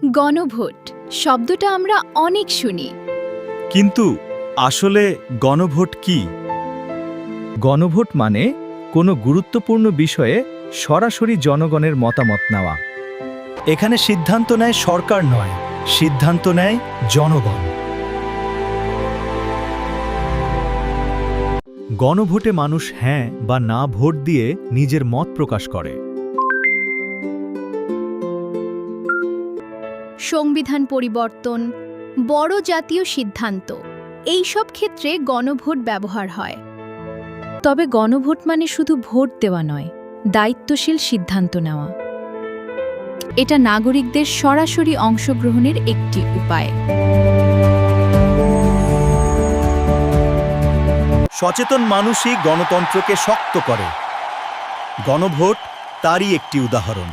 গণভোট শব্দটা আমরা অনেক শুনি। কিন্তু আসলে গণভোট কি? গণভোট মানে কোনো গুরুত্বপূর্ণ বিষয়ে সরাসরি জনগণের মতামত নেওয়া। এখানে সিদ্ধান্ত নেয় সরকার নয়, সিদ্ধান্ত নেয় জনগণ। গণভোটে মানুষ হ্যাঁ বা না ভোট দিয়ে নিজের মত প্রকাশ করে। সংবিধান পরিবর্তন, বড় জাতীয় সিদ্ধান্ত, এই সব ক্ষেত্রে গণভোট ব্যবহার হয়। তবে গণভোট মানে শুধু ভোট দেওয়া নয়, দায়িত্বশীল সিদ্ধান্ত নেওয়া। এটা নাগরিকদের সরাসরি অংশগ্রহণের একটি উপায়। সচেতন মানুষই গণতন্ত্রকে শক্ত করে। গণভোট তারই একটি উদাহরণ।